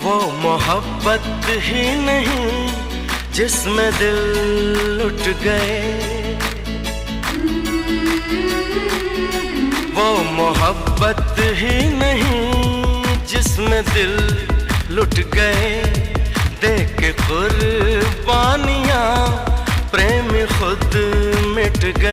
वो मोहब्बत ही नहीं जिसमें दिल लुट गए, वो मोहब्बत ही नहीं जिसमें दिल लुट गए। देख के कुर्बानियां प्रेम खुद मिट गए।